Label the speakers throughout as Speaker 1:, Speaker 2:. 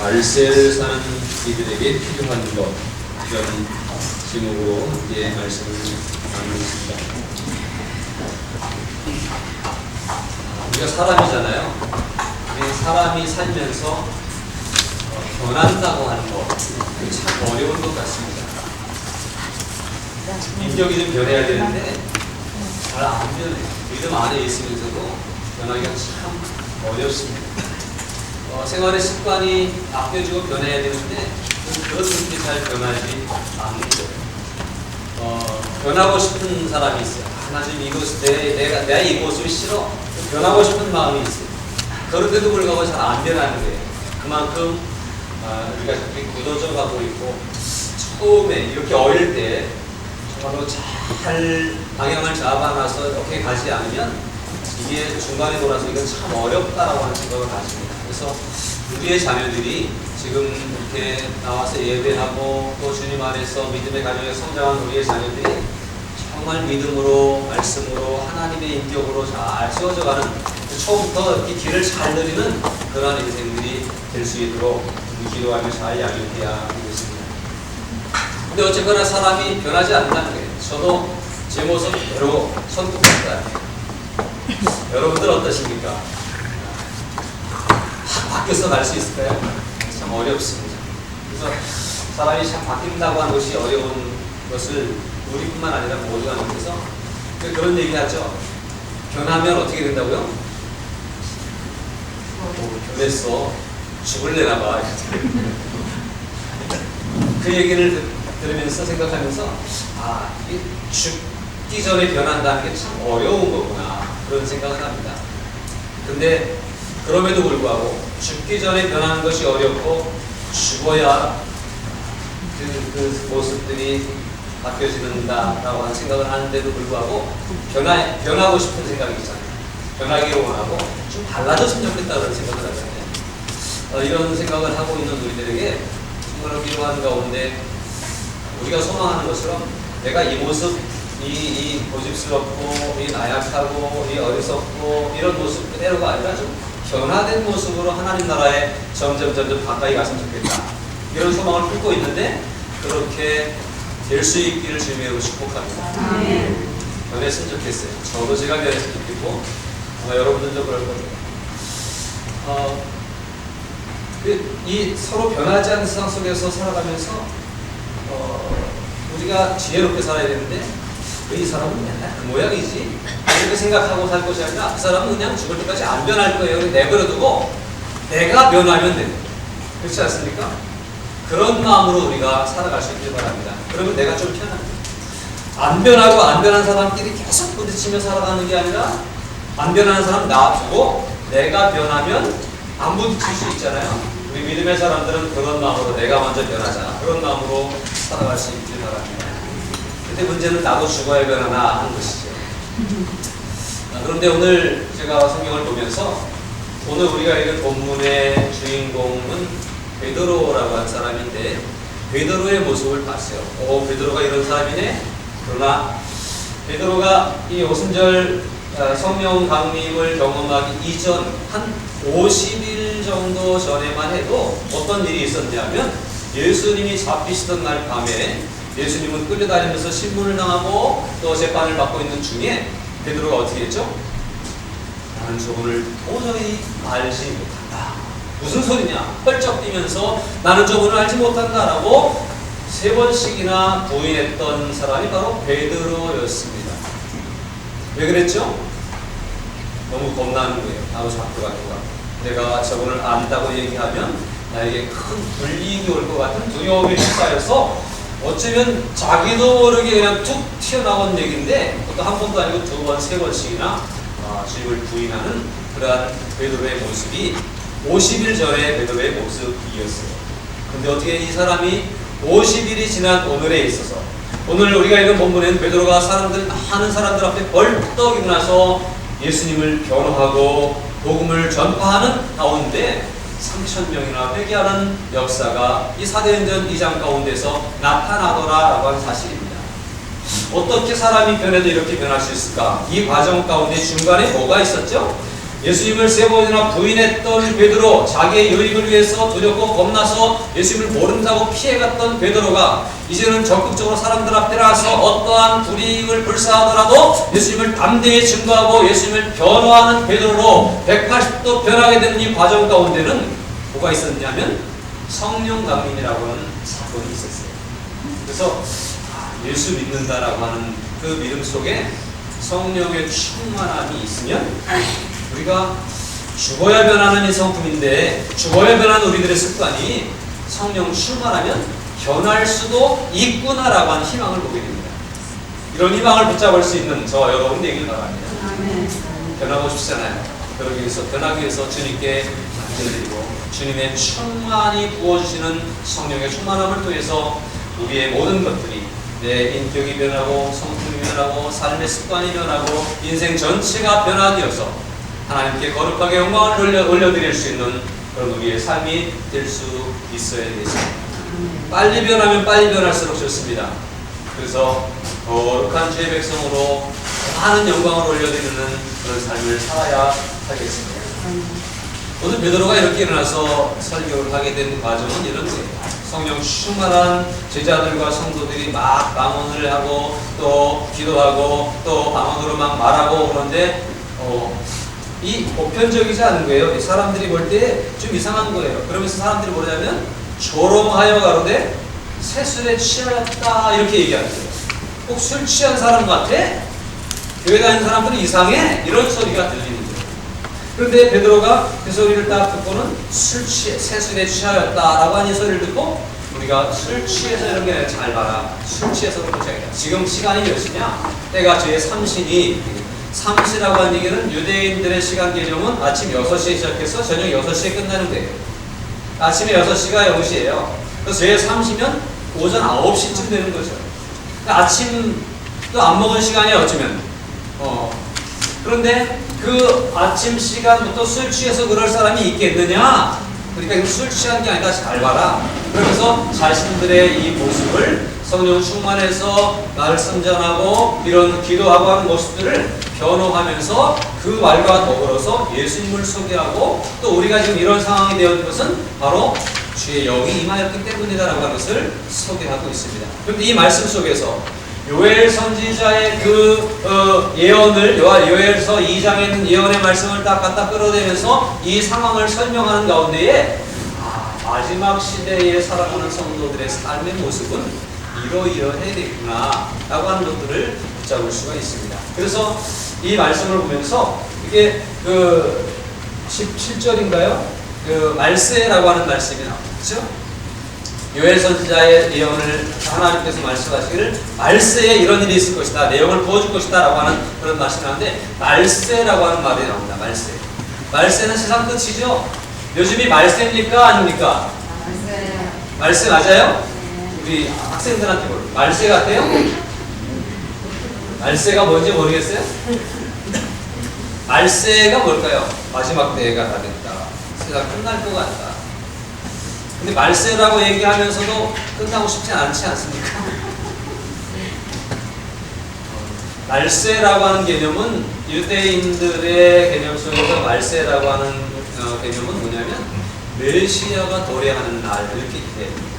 Speaker 1: 말세를 사는 이들에게 필요한 것, 이런 제목으로 함께 말씀을 나누겠습니다. 우리가 사람이잖아요. 우리 사람이 살면서 변한다고 하는 것, 그게 참 어려운 것 같습니다. 인격이 좀 변해야 되는데 잘 안 변해요. 믿음 안에 있으면서도 변하기가 참 어렵습니다. 생활의 습관이 바뀌어지고 변해야 되는데 그렇게 잘 변하지 않는 거예요. 변하고 싶은 사람이 있어요. 나 지금 내가 이 모습이 싫어. 변하고 싶은 마음이 있어요. 그런데도 불구하고 잘 안 변하는 거예요. 그만큼 우리가 이렇게 굳어져 가고 있고, 처음에 이렇게 어릴 때 정말로 잘 방향을 잡아놔서 이렇게 가지 않으면 이게 중간에 돌아서 이건 참 어렵다라고 하는 생각을 가집니다. 그래서 우리의 자녀들이 지금 이렇게 나와서 예배하고 또 주님 안에서 믿음의 가정에 성장한 우리의 자녀들이 정말 믿음으로, 말씀으로, 하나님의 인격으로 잘 세워져가는, 처음부터 이렇게 길을 잘 누리는 그러한 인생들이 될 수 있도록 기도하며 잘 양육해야 되겠습니다. 근데 어쨌거나 사람이 변하지 않는다는 거예요. 저도 제 모습 그대로 선택합니다. 여러분들 어떠십니까? 바뀌어서 갈 수 있을까요? 참 어렵습니다. 그래서 사람이 참 바뀐다고 하는 것이 어려운 것을 우리뿐만 아니라 모두가 느껴서 그런 얘기 하죠. 변하면 어떻게 된다고요? 변했어. 죽을래나 봐. 그 얘기를 들으면서 생각하면서 이게 죽기 전에 변한다는 게 참 어려운 거구나, 그런 생각을 합니다. 근데 그럼에도 불구하고 죽기 전에 변하는 것이 어렵고 죽어야 그 모습들이 바뀌어지는다라고 하는 생각을 하는데도 불구하고 변하고 싶은 생각이 있잖아요. 변하기를 원하고 좀 달라졌으면 좋겠다는 생각을 하잖아요. 이런 생각을 하고 있는 우리들에게 정말 기도하는 가운데 우리가 소망하는 것처럼 내가 이 모습, 이 고집스럽고, 이 나약하고, 이 어리석고 이런 모습 그대로가 아니라 좀 변화된 모습으로 하나님 나라에 점점 가까이 갔으면 좋겠다, 이런 소망을 품고 있는데 그렇게 될 수 있기를 주님으로 축복합니다. 변했으면 좋겠어요. 저도 제가 변했으면 좋겠고 여러분들도 그럴 겁니다. 이 서로 변하지 않는 세상 속에서 살아가면서 우리가 지혜롭게 살아야 되는데 이 사람은 맨날 그 모양이지 이렇게 생각하고 살 것이 아니라 그 사람은 그냥 죽을 때까지 안 변할 거예요. 내버려두고 내가 변하면 돼요. 그렇지 않습니까? 그런 마음으로 우리가 살아갈 수 있길 바랍니다. 그러면 내가 좀 편합니다. 안 변하고 안 변한 사람끼리 계속 부딪히며 살아가는 게 아니라 안 변하는 사람 놔두고 내가 변하면 안 부딪힐 수 있잖아요. 우리 믿음의 사람들은 그런 마음으로 내가 먼저 변하자, 그런 마음으로 살아갈 수 있길 바랍니다. 근데 문제는 나도 죽어야 변하나 하는 것이죠. 그런데 오늘 제가 성경을 보면서 오늘 우리가 읽은 본문의 주인공은 베드로라고 하는 사람인데 베드로의 모습을 봤어요. 베드로가 이런 사람이네. 그러나 베드로가 이 오순절 성령 강림을 경험하기 이전 한 50일 정도 전에만 해도 어떤 일이 있었냐면 예수님이 잡히시던 날 밤에 예수님은 끌려다니면서 신문을 당하고 또 재판을 받고 있는 중에 베드로가 어떻게 했죠? 나는 저분을 도저히 알지 못한다. 무슨 소리냐? 펄쩍 뛰면서 나는 저분을 알지 못한다 라고 3번씩이나 부인했던 사람이 바로 베드로였습니다. 왜 그랬죠? 너무 겁나는 거예요. 나도 잡혀가니까. 내가 저분을 안다고 얘기하면 나에게 큰 불이익이 올 것 같은 두려움이 쌓여서 어쩌면 자기도 모르게 그냥 툭 튀어나온 얘기인데 그것도 한 번도 아니고 2번, 3번씩이나 주님을 부인하는 그러한 베드로의 모습이 50일 전에 베드로의 모습이었어요. 근데 어떻게 이 사람이 50일이 지난 오늘에 있어서 오늘 우리가 읽은 본문에는 베드로가 많은 사람들 앞에 벌떡 일어나서 예수님을 변호하고 복음을 전파하는 가운데 3,000명이나 회개하는 역사가 이 사도행전 2장 가운데서 나타나더라라고 하는 사실입니다. 어떻게 사람이 변해도 이렇게 변할 수 있을까? 이 과정 가운데 중간에 뭐가 있었죠? 예수님을 세 번이나 부인했던 베드로, 자기의 유익을 위해서 두렵고 겁나서 예수님을 모른다고 피해갔던 베드로가 이제는 적극적으로 사람들 앞에 나가서 어떠한 불이익을 불사하더라도 예수님을 담대히 증거하고 예수님을 변호하는 베드로로 180도 변하게 되는 이 과정 가운데는 뭐가 있었냐면 성령 강림이라고 하는 사건이 있었어요. 그래서 예수 믿는다라고 하는 그 믿음 속에 성령의 충만함이 있으면 우리가 죽어야 변하는 이 성품인데 죽어야 변하는 우리들의 습관이 성령 충만하면 변할 수도 있구나라고 하는 희망을 보게 됩니다. 이런 희망을 붙잡을 수 있는 저와 여러분 되길 바랍니다. 변하고 싶잖아요. 그러기 위해서 변하기 위해서 주님께 맡겨드리고 주님의 충만히 부어주시는 성령의 충만함을 통해서 우리의 모든 것들이 내 인격이 변하고 성품이 변하고 삶의 습관이 변하고 인생 전체가 변화되어서 하나님께 거룩하게 영광을 올려드릴 수 있는 그런 우리의 삶이 될 수 있어야 되겠습니다. 빨리 변하면 빨리 변할수록 좋습니다. 그래서 거룩한 주의 백성으로 많은 영광을 올려드리는 그런 삶을 살아야 하겠습니다. 오늘 베드로가 이렇게 일어나서 설교를 하게 된 과정은 이런 거예요. 성령 충만한 제자들과 성도들이 막 방언을 하고 또 기도하고 또 방언으로 막 말하고 그러는데 이 보편적이지 않은 거예요. 사람들이 볼 때 좀 이상한 거예요. 그러면서 사람들이 뭐냐면 조롱하여 가로되 새술에 취하였다 이렇게 얘기하는 거예요. 꼭 술 취한 사람 같아? 교회 다니는 사람들은 이상해? 이런 소리가 들리는 거예요. 그런데 베드로가 그 소리를 딱 듣고는 새술에 취하였다라고 하는 이 소리를 듣고 우리가 술 취해서 이런 게 잘 봐라. 술 취해서 그런 거잖아요. 지금 시간이 몇 시냐? 때가 제3시니 3시라고 하는 얘기는 유대인들의 시간 개념은 아침 6시에 시작해서 저녁 6시에 끝나는 거예요. 아침에 6시가 0시예요. 그래서 제3시면 오전 9시쯤 되는 거죠. 그러니까 아침도 안 먹은 시간이 어쩌면 그런데 그 아침 시간부터 술 취해서 그럴 사람이 있겠느냐? 그러니까 술 취한 게 아니라 잘 봐라. 그러면서 자신들의 이 모습을 성령 충만해서 말씀 전하고 이런 기도하고 하는 모습들을 변호하면서 그 말과 더불어서 예수님을 소개하고 또 우리가 지금 이런 상황이 되었던 것은 바로 주의 영이 임하였기 때문이다라고 하는 것을 소개하고 있습니다. 그런데 이 말씀 속에서 요엘 선지자의 그 예언을 요엘서 2장에 있는 예언의 말씀을 딱 갖다 끌어내면서 이 상황을 설명하는 가운데에 마지막 시대에 살아가는 성도들의 삶의 모습은 이러이러해야 되겠구나 라고 하는 것들을 붙잡을 수가 있습니다. 그래서 이 말씀을 보면서 이게 그 17절인가요? 그 말세라고 하는 말씀이 나오죠. 요엘 선지자의 예언을 하나님께서 말씀하시기를 말세에 이런 일이 있을 것이다. 내용을 부어줄 것이다 라고 하는 그런 말씀이 나오는데 말세라고 하는 말이 나옵니다. 말세. 말세는 세상 끝이죠. 요즘이 말세입니까? 아닙니까? 말세 맞아요? 우리 학생들한테 말세 같아요? 말세가 뭔지 모르겠어요? 말세가 뭘까요? 마지막 때가 다 됐다. 세상 끝날 것 같다. 근데 말세라고 얘기하면서도 끝나고 싶지 않지 않습니까? 말세라고 하는 개념은 유대인들의 개념 속에서 말세라고 하는 개념은 뭐냐면 메시아가 도래하는 날 이렇게 기대합니다.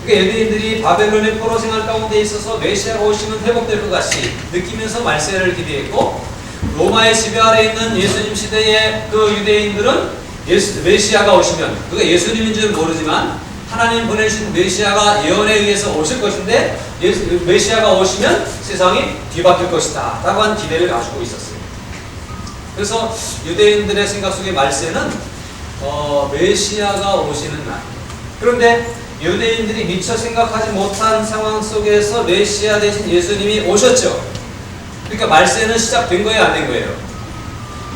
Speaker 1: 그러니까 유대인들이 바벨론의 포로 생활 가운데 있어서 메시아가 오시면 회복될 것 같이 느끼면서 말세를 기대했고 로마의 지배 아래 있는 예수님 시대의 그 유대인들은 메시아가 오시면 그가 예수님인지는 모르지만 하나님 보내신 메시아가 예언에 의해서 오실 것인데 메시아가 오시면 세상이 뒤바뀔 것이다 라고 하는 기대를 가지고 있었어요. 그래서 유대인들의 생각 속의 말세는 메시아가 오시는 날. 그런데 유대인들이 미처 생각하지 못한 상황 속에서 메시아 대신 예수님이 오셨죠. 그러니까 말세는 시작된 거예요, 안 된 거예요?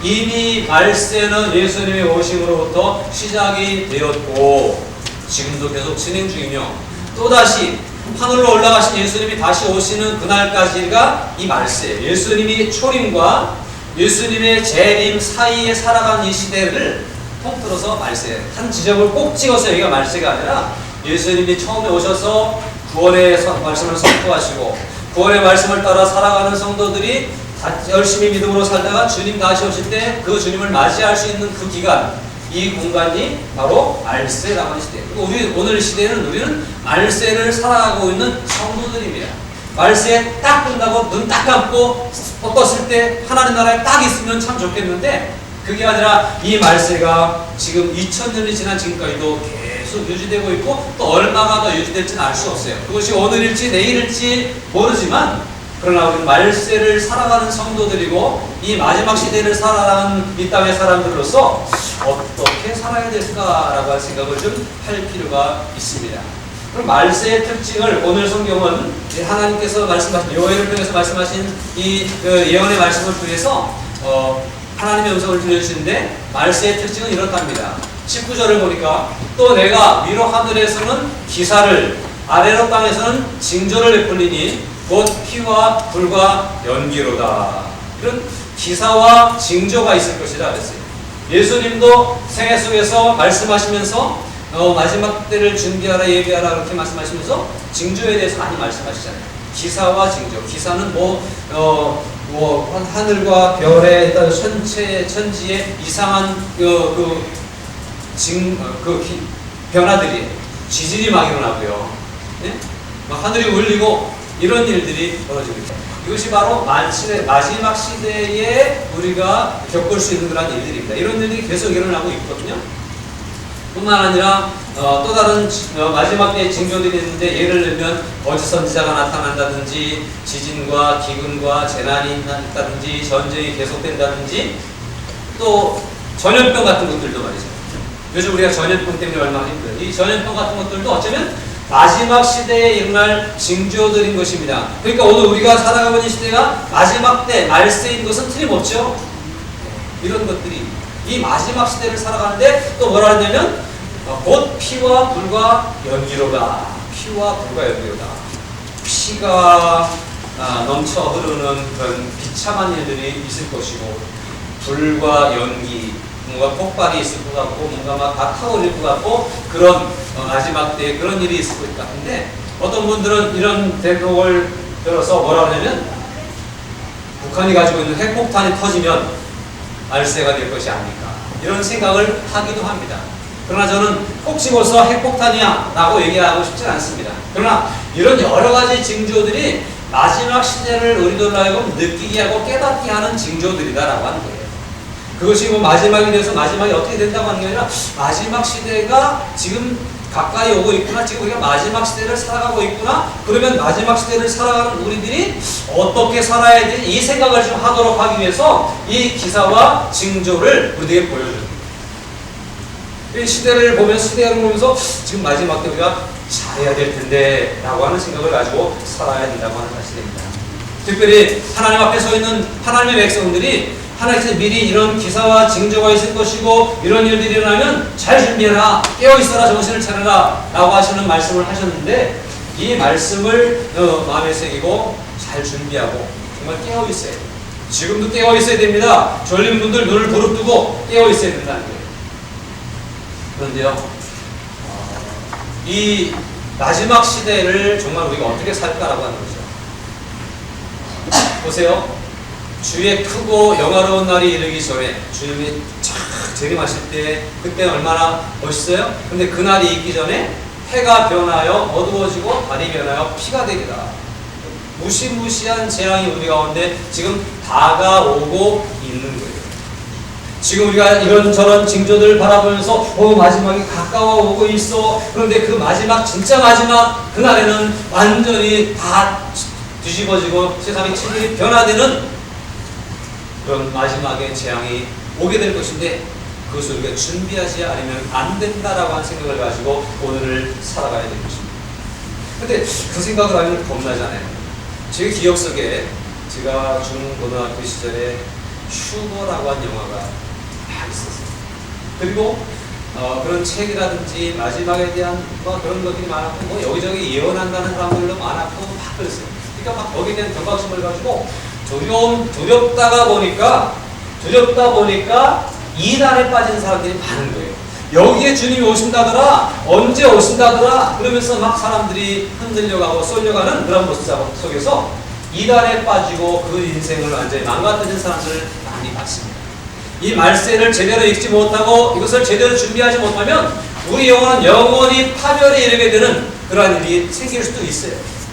Speaker 1: 이미 말세는 예수님의 오심으로부터 시작이 되었고 지금도 계속 진행 중이며 또다시 하늘로 올라가신 예수님이 다시 오시는 그날까지가 이 말세, 예수님이 초림과 예수님의 재림 사이에 살아가는 이 시대를 통틀어서 말세, 한 지점을 꼭 찍어서 여기가 말세가 아니라 예수님이 처음에 오셔서 구원의 말씀을 선포하시고 구원의 말씀을 따라 살아가는 성도들이 열심히 믿음으로 살다가 주님 다시 오실 때 그 주님을 맞이할 수 있는 그 기간, 이 공간이 바로 말세라고 하는 시대. 그리고 오늘 시대에는 우리는 말세를 살아가고 있는 성도들입니다. 말세에 딱 끝나고 눈 딱 감고 떴을 때 하나님 나라에 딱 있으면 참 좋겠는데, 그게 아니라 이 말세가 지금 2000년이 지난 지금까지도 계속 유지되고 있고 또 얼마나 더 유지될지는 알 수 없어요. 그것이 오늘일지 내일일지 모르지만, 그러나 우리는 말세를 살아가는 성도들이고 이 마지막 시대를 살아가는 이 땅의 사람들로서 어떻게 살아야 될까라고 할 생각을 좀 할 필요가 있습니다. 그럼 말세의 특징을 오늘 성경은 하나님께서 말씀하신 요엘을 통해서 말씀하신 이 예언의 말씀을 통해서 하나님의 음성을 들려주시는데, 말세의 특징은 이렇답니다. 19절을 보니까 또 내가 위로 하늘에서는 기사를, 아래로 땅에서는 징조를 베풀리니 곧 피와 불과 연기로다. 이런 기사와 징조가 있을 것이라 그랬어요. 예수님도 생애 속에서 말씀하시면서 마지막 때를 준비하라 예비하라 그렇게 말씀하시면서 징조에 대해서 많이 말씀하시잖아요. 기사와 징조. 기사는 하늘과 별의 천지의 이상한 변화들이, 지진이 막 일어나고요. 네? 막 하늘이 울리고 이런 일들이 벌어지고 있다. 이것이 바로 마지막 시대에 우리가 겪을 수 있는 그런 일들입니다. 이런 일들이 계속 일어나고 있거든요. 뿐만 아니라 또 다른 마지막 때의 징조들이 있는데, 예를 들면 거짓 선지자가 나타난다든지, 지진과 기근과 재난이 있다든지, 전쟁이 계속된다든지, 또 전염병 같은 것들도 말이죠. 요즘 우리가 전염병 때문에 얼마나 힘들어요. 이 전염병 같은 것들도 어쩌면 마지막 시대에 일어날 징조들인 것입니다. 그러니까 오늘 우리가 살아가고 있는 시대가 마지막 때 말세인 것은 틀림없죠. 이런 것들이 이 마지막 시대를 살아가는데 또 뭐라 하냐면 곧 피와 불과 연기로다. 피와 불과 연기로다. 피가 넘쳐 흐르는 그런 비참한 일들이 있을 것이고, 불과 연기, 뭔가 폭발이 있을 것 같고, 뭔가 막 다 타오를 것 같고, 그런 마지막 때에 그런 일이 있을 것 같은데, 어떤 분들은 이런 대목을 들어서 뭐라 하냐면 북한이 가지고 있는 핵폭탄이 터지면 말세가 될 것이 아닐까, 이런 생각을 하기도 합니다. 그러나 저는 꼭 집어서 핵폭탄이야 라고 얘기하고 싶지 않습니다. 그러나 이런 여러 가지 징조들이 마지막 시대를 우리들로 하여금 느끼게 하고 깨닫게 하는 징조들이다라고 하는 거예요. 그것이 뭐 마지막이 돼서 마지막이 어떻게 된다고 하는 게 아니라, 마지막 시대가 지금 가까이 오고 있구나, 지금 우리가 마지막 시대를 살아가고 있구나, 그러면 마지막 시대를 살아가는 우리들이 어떻게 살아야 되지, 이 생각을 좀 하도록 하기 위해서 이 기사와 징조를 우리에게 보여줍니다. 이 시대를 보면서 지금 마지막 때 우리가 잘해야 될 텐데 라고 하는 생각을 가지고 살아야 된다고 하는 사실입니다. 특별히 하나님 앞에 서 있는 하나님의 백성들이 하나님께서 미리 이런 기사와 징조가 있을 것이고 이런 일들이 일어나면 잘 준비해라, 깨어있어라, 정신을 차려라 라고 하시는 말씀을 하셨는데, 이 말씀을 마음에 새기고 잘 준비하고 정말 깨어있어야 돼요. 지금도 깨어있어야 됩니다. 졸린 분들 눈을 부릅뜨고 깨어있어야 된다는 거예요. 그런데요, 이 마지막 시대를 정말 우리가 어떻게 살까라고 하는 거죠. 보세요. 주의 크고 영화로운 날이 이르기 전에, 주님이 착 재림하실 때 그때 얼마나 멋있어요? 근데 그 날이 있기 전에 해가 변하여 어두워지고 달이 변하여 피가 되리라. 무시무시한 재앙이 우리 가운데 지금 다가오고 있는 거예요. 지금 우리가 이런저런 징조들을 바라보면서 마지막이 가까워 오고 있어. 그런데 그 마지막, 진짜 마지막 그날에는 완전히 다 뒤집어지고 세상의 체질이 변화되는 그런 마지막에 재앙이 오게 될 것인데, 그것을 우리가 준비하지 않으면 안 된다라고 하는 생각을 가지고 오늘을 살아가야 될 것입니다. 근데 그 생각을 하면 겁나잖아요. 제 기억 속에 제가 중고등학교 시절에 휴거라고 한 영화가 막 있었어요. 그리고 그런 책이라든지 마지막에 대한 그런 것들이 많았고, 뭐 여기저기 예언한다는 사람들도 많았고 막 그랬어요. 그러니까 막 거기에 대한 경각심을 가지고 두렵다 보니까 이단에 빠진 사람들이 많은 거예요. 여기에 주님이 오신다더라, 언제 오신다더라, 그러면서 막 사람들이 흔들려가고 쏠려가는 그런 모습 속에서 이단에 빠지고 그 인생을 완전히 망가뜨린 사람들을 많이 봤습니다. 이 말세를 제대로 읽지 못하고 이것을 제대로 준비하지 못하면 우리 영혼은 영원히 파멸에 이르게 되는 그러한 일이 생길 수도 있어요.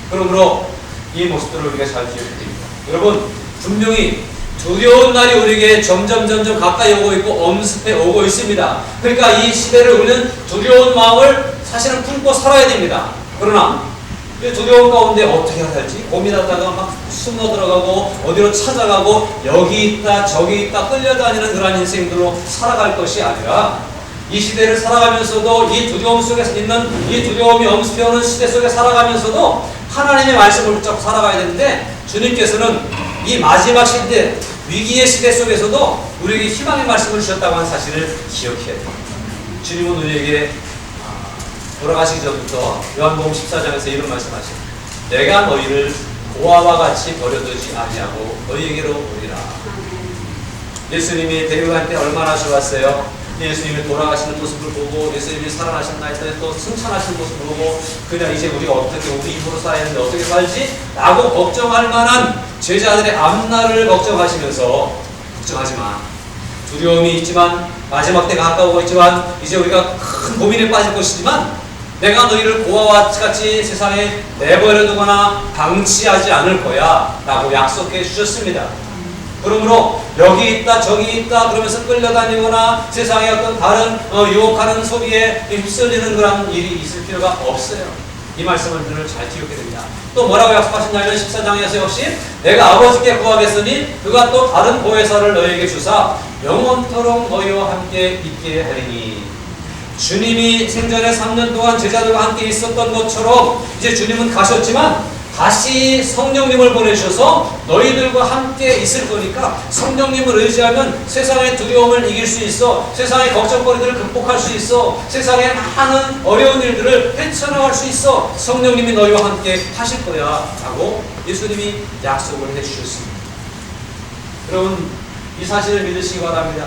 Speaker 1: 그러므로 이 모습들을 우리가 잘 기억해야 됩니다. 여러분, 분명히 두려운 날이 우리에게 점점 가까이 오고 있고 엄습해 오고 있습니다. 그러니까 이 시대를 우리는 두려운 마음을 사실은 품고 살아야 됩니다. 그러나 이 두려운 가운데 어떻게 해야 할지 고민하다가 막 숨어 들어가고 어디로 찾아가고 여기 있다 저기 있다 끌려다니는 그런 인생들로 살아갈 것이 아니라 이 시대를 살아가면서도 이 두려움 속에서 있는 이 두려움이 엄습해오는 시대 속에 살아가면서도 하나님의 말씀을 붙잡고 살아가야 되는데 주님께서는 이 마지막 시대 위기의 시대 속에서도 우리에게 희망의 말씀을 주셨다고 하는 사실을 기억해야 됩니다. 주님은 우리에게 돌아가시기 전부터 요한복음 14장에서 이런 말씀하십니다. 내가 너희를 고아와 같이 버려두지 아니하고 너희에게로 오리라. 예수님이 데려갈 때 얼마나 좋았어요. 예수님이 돌아가시는 모습을 보고 예수님이 살아나셨나 했더니 또 승천하시는 모습을 보고 그냥 이제 우리가 어떻게 우리 입으로 살아야 하는데 어떻게 살지? 라고 걱정할 만한 제자들의 앞날을 걱정하시면서 걱정하지 마. 두려움이 있지만 마지막 때가 가까우고 있지만 이제 우리가 큰 고민에 빠질 것이지만 내가 너희를 고아와 같이 세상에 내버려두거나 방치하지 않을 거야 라고 약속해 주셨습니다. 그러므로 여기 있다 저기 있다 그러면서 끌려다니거나 세상의 어떤 다른 유혹하는 소리에 휩쓸리는 그런 일이 있을 필요가 없어요. 이 말씀을 늘 잘 기억해야 됩니다. 또 뭐라고 약속하셨냐면 14장에서 역시 내가 아버지께 구하겠으니 그가 또 다른 보혜사를 너희에게 주사 영원토록 너희와 함께 있게 하리니. 주님이 생전에 3년 동안 제자들과 함께 있었던 것처럼 이제 주님은 가셨지만 다시 성령님을 보내주셔서 너희들과 함께 있을 거니까 성령님을 의지하면 세상의 두려움을 이길 수 있어, 세상의 걱정거리들을 극복할 수 있어, 세상의 많은 어려운 일들을 헤쳐나갈 수 있어. 성령님이 너희와 함께 하실 거야 라고 예수님이 약속을 해주셨습니다. 여러분, 이 사실을 믿으시기 바랍니다.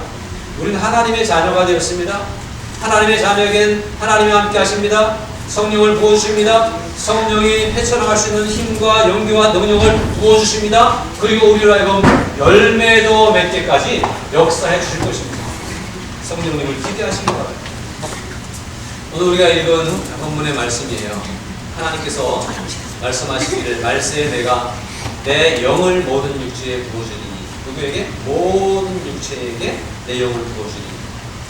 Speaker 1: 우리는 하나님의 자녀가 되었습니다. 하나님의 자녀에겐 하나님이 함께 하십니다. 성령을 부어주십니다. 성령이 헤쳐나갈 수 있는 힘과 용기와 능력을 부어주십니다. 그리고 우리로 하여금 열매도 맺게까지 역사해 주실 것입니다. 성령님을 기대하시기 바랍니다. 오늘 우리가 읽은 본문의 말씀이에요. 하나님께서 말씀하시기를 말세에 내가 내 영을 모든 육체에 부어주니. 누구에게? 모든 육체에게 내 영을 부어주니.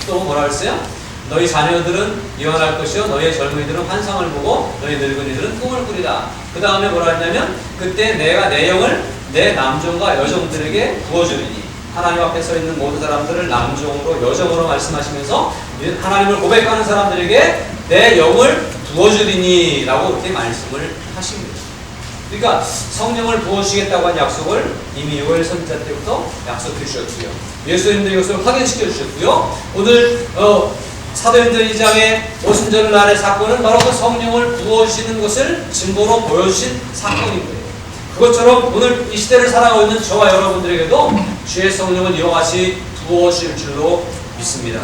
Speaker 1: 또 뭐라 했어요? 너희 자녀들은 예언할 것이요 너희의 젊은이들은 환상을 보고 너희 늙은이들은 꿈을 꾸리라. 그 다음에 뭐라 했냐면 그때 내가 내 영을 내 남종과 여종들에게 부어주리니. 하나님 앞에 서 있는 모든 사람들을 남종으로 여종으로 말씀하시면서 하나님을 고백하는 사람들에게 내 영을 부어주리니 라고 이렇게 말씀을 하십니다. 그러니까 성령을 부어주시겠다고 한 약속을 이미 요엘 선지자 때부터 약속해 주셨고요. 예수님도 이것을 확인시켜 주셨고요. 오늘 사도행전 2장의 오순절날의 사건은 바로 그 성령을 부어주시는 것을 증거로 보여주신 사건인 거예요. 그것처럼 오늘 이 시대를 살아가고 있는 저와 여러분들에게도 주의 성령을 이와 같이 부어주실 줄로 믿습니다.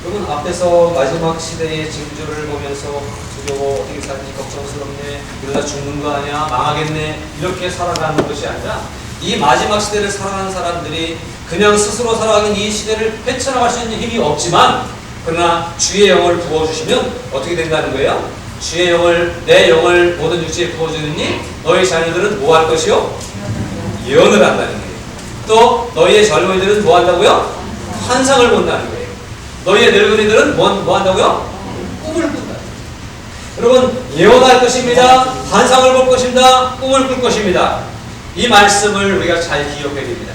Speaker 1: 여러분, 앞에서 마지막 시대의 징조를 보면서 두려워, 어떻게 살지 걱정스럽네, 이러다 죽는 거 아니야, 망하겠네 이렇게 살아가는 것이 아니라 이 마지막 시대를 살아가는 사람들이 그냥 스스로 살아가는 이 시대를 헤쳐나갈 수 있는 힘이 없지만 그러나 주의 영을 부어주시면 어떻게 된다는 거예요? 주의 영을, 내 영을 모든 육체에 부어주느니 너희 자녀들은 뭐 할 것이요? 예언을 한다는 거예요. 또 너희의 젊은이들은 뭐 한다고요? 환상을 본다는 거예요. 너희의 늙은이들은 뭐 한다고요? 꿈을 꾼다. 여러분, 예언할 것입니다. 환상을 볼 것입니다. 꿈을 꿀 것입니다. 이 말씀을 우리가 잘 기억해야 됩니다.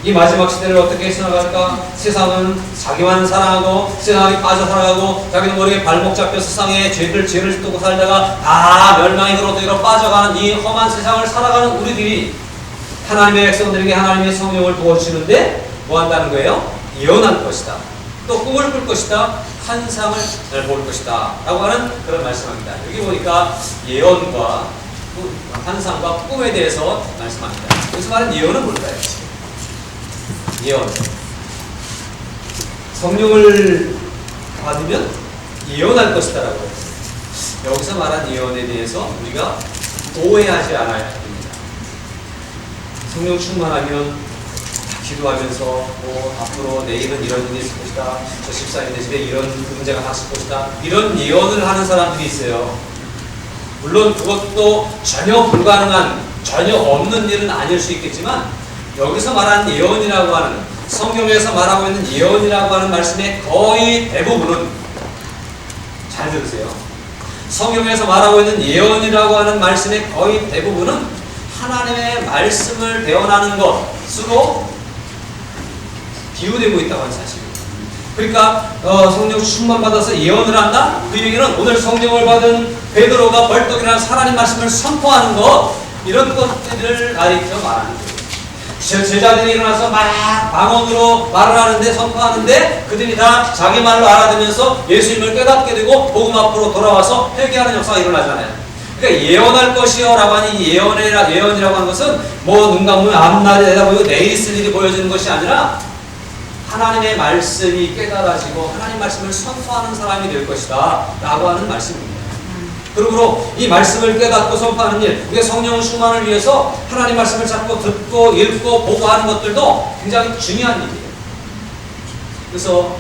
Speaker 1: 이 마지막 시대를 어떻게 해서나갈까? 세상은 자기만 사랑하고 세상에 빠져 살아가고 자기는 모르게 발목 잡혀 세상에 죄를 짓고 살다가 다 멸망의 그로되기로 빠져가는 이 험한 세상을 살아가는 우리들이 하나님의 백성들에게 하나님의 성령을 부어주시는데 뭐 한다는 거예요? 예언할 것이다. 또 꿈을 꿀 것이다. 환상을 볼 것이다. 라고 하는 그런 말씀합니다. 여기 보니까 예언과 환상과 꿈에 대해서 말씀합니다. 여기서 말하는 예언은 뭘까요? 예언. 성령을 받으면 예언할 것이다 라고 했어요. 여기서 말한 예언에 대해서 우리가 오해하지 않아야 합니다. 성령 충만하면 기도하면서 뭐 앞으로 내일은 이런 일이 있을 것이다. 저 집사님네 집에 이런 문제가 닥칠 것이다. 이런 예언을 하는 사람들이 있어요. 물론 그것도 전혀 불가능한, 전혀 없는 일은 아닐 수 있겠지만 여기서 말하는 예언이라고 하는, 성경에서 말하고 있는 예언이라고 하는 말씀의 거의 대부분은, 잘 들으세요. 성경에서 말하고 있는 예언이라고 하는 말씀의 거의 대부분은 하나님의 말씀을 대언하는 것으로 비유되고 있다고 하는 사실입니다. 그러니까 성령 충만 받아서 예언을 한다? 그 얘기는 오늘 성령을 받은 베드로가 벌떡 일어나 하나님 말씀을 선포하는 것, 이런 것들을 가리켜 말하는 거예요. 제자들이 일어나서 막 방언으로 말을 하는데, 선포하는데 그들이 다 자기 말로 알아들으면서 예수님을 깨닫게 되고 복음 앞으로 돌아와서 회개하는 역사가 일어나잖아요. 그러니까 예언할 것이요 라고 하니, 예언이라고 하는 것은 뭐 눈 감으면 앞날이 내다보이고 내일 있을 일이 보여지는 것이 아니라 하나님의 말씀이 깨달아지고 하나님 말씀을 선포하는 사람이 될 것이다 라고 하는 말씀입니다. 그러므로 이 말씀을 깨닫고 선포하는 일, 이게 성령 충만을 위해서 하나님 말씀을 자꾸 듣고 읽고 보고 하는 것들도 굉장히 중요한 일이에요. 그래서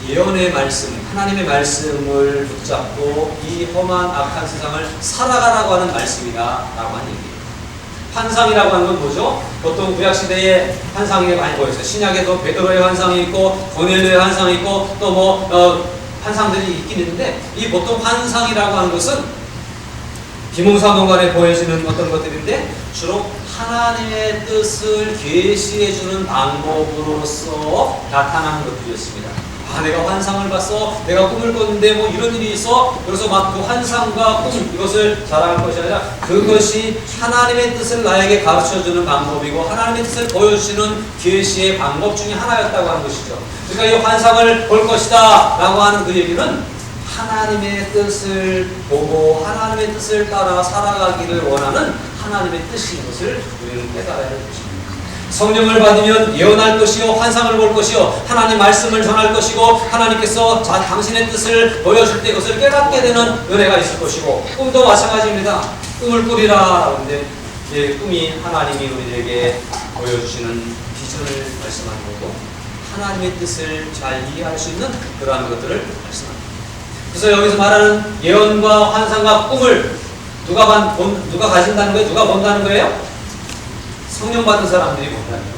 Speaker 1: 예언의 말씀, 하나님의 말씀을 붙잡고 이 험한 악한 세상을 살아가라고 하는 말씀이다 라고 하는 얘기예요. 환상이라고 하는 건 뭐죠? 보통 구약시대에 환상이 많이 보였어요. 신약에도 베드로의 환상이 있고 고넬료의 환상이 있고 또 뭐 환상들이 있긴 있는데, 이 보통 환상이라고 하는 것은 비몽사몽간에 보여지는 어떤 것들인데 주로 하나님의 뜻을 계시해주는 방법으로서 나타나는 것들이었습니다. 내가 환상을 봤어, 내가 꿈을 꿨는데 뭐 이런 일이 있어, 그래서 막 그 환상과 꿈, 이것을 자랑할 것이 아니라 그것이 하나님의 뜻을 나에게 가르쳐주는 방법이고 하나님의 뜻을 보여주시는 계시의 방법 중에 하나였다고 하는 것이죠. 그러니까 이 환상을 볼 것이다 라고 하는 그 얘기는 하나님의 뜻을 보고 하나님의 뜻을 따라 살아가기를 원하는 하나님의 뜻인 것을 우리는 깨달아야 할 것입니다. 성령을 받으면 예언할 것이요, 환상을 볼 것이요, 하나님 말씀을 전할 것이고, 하나님께서 당신의 뜻을 보여줄 때 그것을 깨닫게 되는 은혜가 있을 것이고, 꿈도 마찬가지입니다. 꿈을 꾸리라. 그런데 꿈이 하나님이 우리에게 보여주시는 비전을 말씀하는 거고, 하나님의 뜻을 잘 이해할 수 있는 그러한 것들을 말씀합니다. 그래서 여기서 말하는 예언과 환상과 꿈을 누가 가진다는 거예요? 누가 본다는 거예요? 성령 받은 사람들이 본다는 거예요.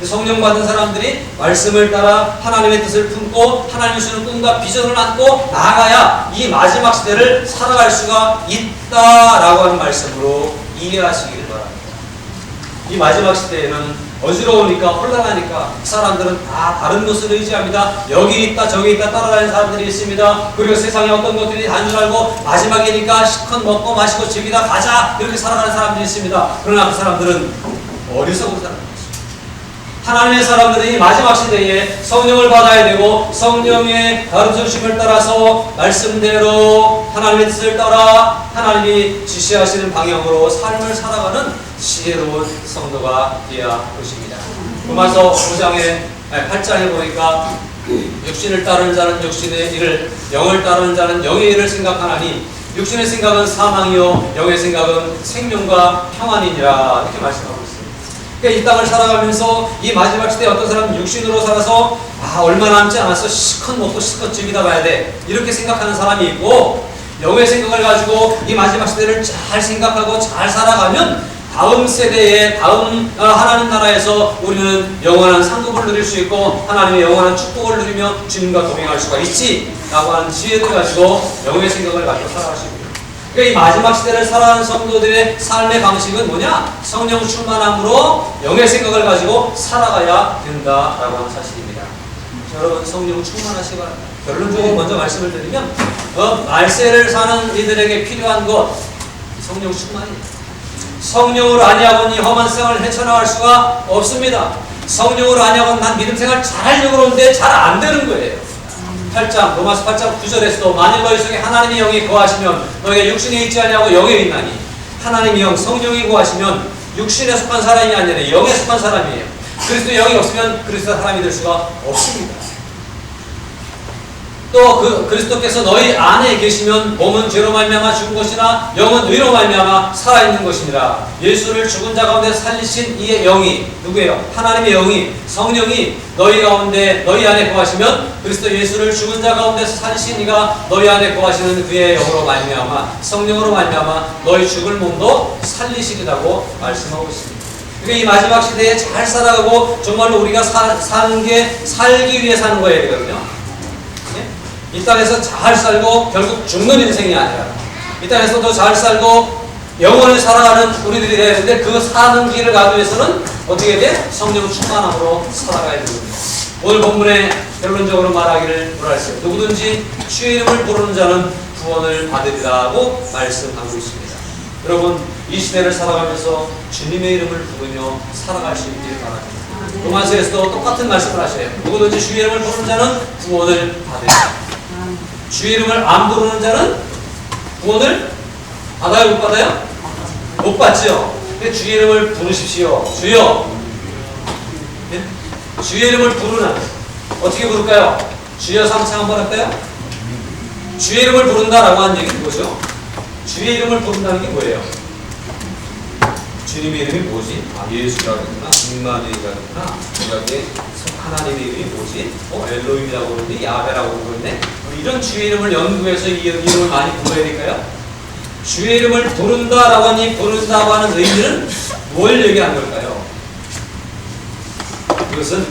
Speaker 1: 성령 받은 사람들이 말씀을 따라 하나님의 뜻을 품고 하나님이 주는 꿈과 비전을 안고 나아가야 이 마지막 시대를 살아갈 수가 있다라고 하는 말씀으로 이해하시기를 바랍니다. 이 마지막 시대에는 어지러우니까 혼란하니까 사람들은 다 다른 것을 의지합니다. 여기 있다 저기 있다 따라다니는 사람들이 있습니다. 그리고 세상에 어떤 것들이 단 줄 알고 마지막이니까 실컷 먹고 마시고 즐기다 가자 이렇게 살아가는 사람들이 있습니다. 그러나 그 사람들은 어리석은 사람입니다. 하나님의 사람들이 마지막 시대에 성령을 받아야 되고 성령의 가르쳐주심을 따라서 말씀대로 하나님의 뜻을 따라 하나님이 지시하시는 방향으로 삶을 살아가는 지혜로운 성도가 되어야 할 것입니다. 로마서 8장에 보니까 육신을 따르는 자는 육신의 일을, 영을 따르는 자는 영의 일을 생각하나니 육신의 생각은 사망이요 영의 생각은 생명과 평안이니라 이렇게 말씀하고 있습니다. 그러니까 이 땅을 살아가면서 이 마지막 시대에 어떤 사람은 육신으로 살아서 얼마 남지 않았어 실컷 먹고 실컷 즐기다 봐야 돼 이렇게 생각하는 사람이 있고, 영의 생각을 가지고 이 마지막 시대를 잘 생각하고 잘 살아가면 다음 세대에 다음 하나님 나라에서 우리는 영원한 상급을 누릴 수 있고 하나님의 영원한 축복을 누리며 주님과 동행할 수가 있지 라고 하는 지혜를 가지고 영의 생각을 가지고 살아가십니다. 그러니까 이 마지막 시대를 살아가는 성도들의 삶의 방식은 뭐냐? 성령 충만함으로 영의 생각을 가지고 살아가야 된다라고 하는 사실입니다. 여러분 성령 충만하시기 바랍니다. 결론적으로 먼저 말씀을 드리면 말세를 사는 이들에게 필요한 것 성령 충만입니다. 성령으로 아니하고는 이 험한 세상을 헤쳐나갈 수가 없습니다. 성령으로 아니하고는 난 믿음 생활 잘하려고 그러는데 잘 안 되는 거예요. 8장 로마서 8장 9절에서도 만일 너희 속에 하나님의 영이 거하시면 너희가 육신에 있지 아니하고 영에 있나니, 하나님의 영 성령이 거하시면 육신에 속한 사람이 아니라 영에 속한 사람이에요. 그리스도 영이 없으면 그리스도 사람이 될 수가 없습니다. 또 그 그리스도께서 너희 안에 계시면 몸은 죄로 말미암아 죽은 것이나 영은 의로 말미암아 살아있는 것이니라. 예수를 죽은 자 가운데 살리신 이의 영이 누구예요? 하나님의 영이 성령이 너희 가운데 너희 안에 거하시면 그리스도 예수를 죽은 자 가운데서 살리신 이가 너희 안에 거하시는 그의 영으로 말미암아 성령으로 말미암아 너희 죽을 몸도 살리시리라고 말씀하고 있습니다. 그러니까 이 마지막 시대에 잘 살아가고 정말로 우리가 사는 게 살기 위해 사는 거예요 되거든요. 이 땅에서 잘 살고 결국 죽는 인생이 아니라 이 땅에서도 잘 살고 영원히 살아가는 우리들이 돼야 되는데 그 사는 길을 가기 위해서는 어떻게 돼? 성령 충만함으로 살아가야 됩니다. 오늘 본문에 결론적으로 말하기를 뭐라했어요? 누구든지 주의 이름을 부르는 자는 구원을 받으리라고 말씀하고 있습니다. 여러분 이 시대를 살아가면서 주님의 이름을 부르며 살아갈 수 있기를 바랍니다. 로마서에서도 똑같은 말씀을 하셔요. 누구든지 주의 이름을 부르는 자는 구원을 받으리라. 주의 이름을 안 부르는 자는 구원을 받아요? 못 받아요? 못 받죠. 근데 주의 이름을 부르십시오. 주여. 네? 주의 이름을 부르는 어떻게 부를까요? 주여 삼창 한번 할까요? 주의 이름을 부른다라고 하는 얘기는 뭐죠? 주의 이름을 부른다는 게 뭐예요? 주님의 이름이 뭐지? 예수라고 했구나. 임마누엘이라고 했구나. 하나님의 이름이 뭐지? 엘로힘이라고 그러는데 야베라고 그러는데 이런 주의 이름을 연구해서 이 이름을 많이 불러야 될까요? 주의 이름을 부른다라고 하니 부른다고 하는 의미는 뭘 얘기하는 걸까요? 이것은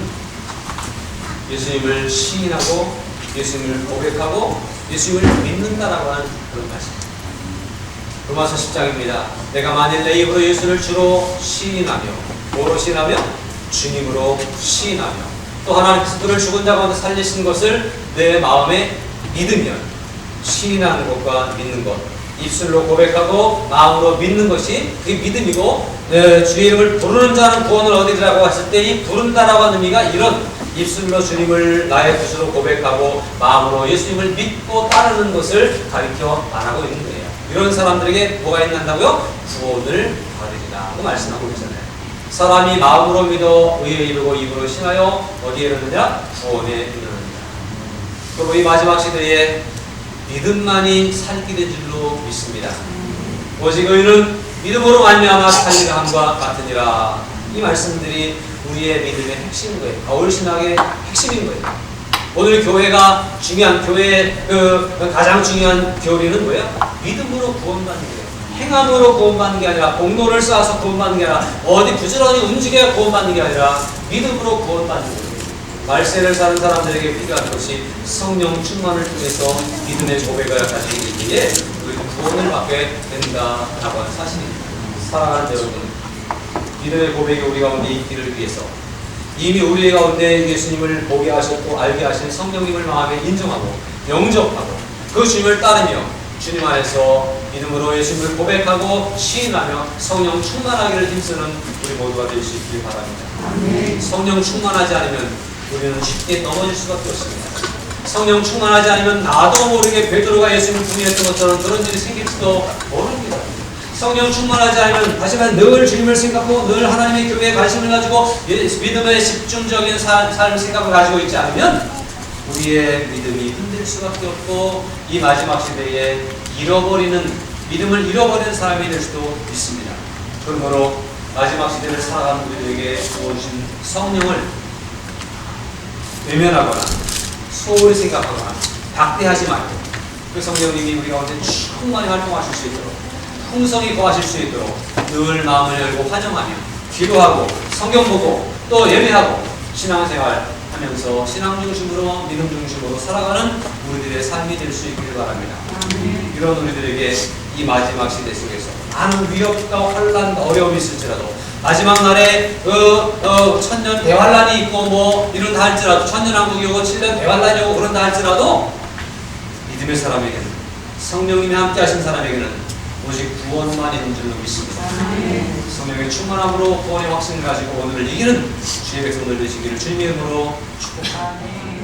Speaker 1: 예수님을 시인하고 예수님을 고백하고 예수님을 믿는다라고 하는 그런 말씀입니다. 로마서 10장입니다. 내가 만일 내 입으로 예수를 주로 시인하며 뭐로 시인하며? 주님으로 시인하며 또 하나님께서 그를 죽은 자 가운데 살리신 것을 내 마음에 믿으면 시인하는 것과 믿는 것 입술로 고백하고 마음으로 믿는 것이 그게 믿음이고 주의 이름을 부르는 자는 구원을 얻으리라고 했을 때 이 부른다라고 하는 의미가 이런 입술로 주님을 나의 구주로 고백하고 마음으로 예수님을 믿고 따르는 것을 가리켜 말하고 있는 거예요. 이런 사람들에게 뭐가 있는다고요? 구원을 받으리라고 말씀하고 있잖아요. 사람이 마음으로 믿어 의에 이르고 입으로 신하여 어디에 이르느냐? 구원에 이르느니라. 그리고 이 마지막 시대에 믿음만이 살게 된 줄로 믿습니다. 오직 의는 믿음으로 말미암아 살리게 함과 같으니라. 이 말씀들이 우리의 믿음의 핵심인 거예요. 거울신학의 핵심인 거예요. 오늘 교회가 중요한 교회의 가장 중요한 교리는 뭐예요? 믿음으로 구원받는 거예요. 행함으로 구원받는 게 아니라 공로를 쌓아서 구원받는 게 아니라 어디 부지런히 움직여야 구원받는 게 아니라 믿음으로 구원받는 거예요. 말세를 사는 사람들에게 필요한 것이 성령 충만을 통해서 믿음의 고백을 가지기에 우리는 구원을 받게 된다라고 하는 사실입니다. 사랑하는 여러분, 믿음의 고백이 우리 가운데 있기를 위해서 이미 우리 가운데 예수님을 보게 하셨고 알게 하신 성령님을 마음에 인정하고 영접하고 그 주님을 따르며 주님 안에서 믿음으로 예수님을 고백하고 시인하며 성령 충만하기를 힘쓰는 우리 모두가 될 수 있길 바랍니다. 성령 충만하지 않으면 우리는 쉽게 넘어질 수밖에 없습니다. 성령 충만하지 않으면 나도 모르게 베드로가 예수님을 부인했던 것처럼 그런 일이 생길지도 모릅니다. 성령 충만하지 않으면 다시 말해 늘 주님을 생각하고 늘 하나님의 교회에 관심을 가지고 믿음의 집중적인 삶 생각을 가지고 있지 않으면 우리의 믿음이 흔들 수밖에 없고 이 마지막 시대에 믿음을 잃어버리는 사람이 될 수도 있습니다. 그러므로 마지막 시대를 살아가는 우리에게 주어진 성령을 외면하거나 소홀히 생각하거나 박대하지 말고 그 성령님이 우리 가운데 충만히 활동하실 수 있도록 풍성히 거하실 수 있도록 늘 마음을 열고 환영하며 기도하고 성경 보고 또 예배하고 신앙생활 하면서 신앙 중심으로 믿음 중심으로 살아가는 우리들의 삶이 될 수 있기를 바랍니다. 이런 우리들에게 이 마지막 시대 속에서 많은 위협과 혼란과 어려움이 있을지라도 마지막 날에 천년 대환란이 있고 뭐 이런다 할지라도 천년왕국이 오고 7년 대환란이 오고 그런다 할지라도 믿음의 사람에게는 성령님이 함께 하신 사람에게는 오직 구원만 있는 줄로 믿습니다. 성령의 충만함으로 구원의 확신을 가지고 오늘을 이기는 주의 백성들 되시기를 주님의 이름으로 축복합니다.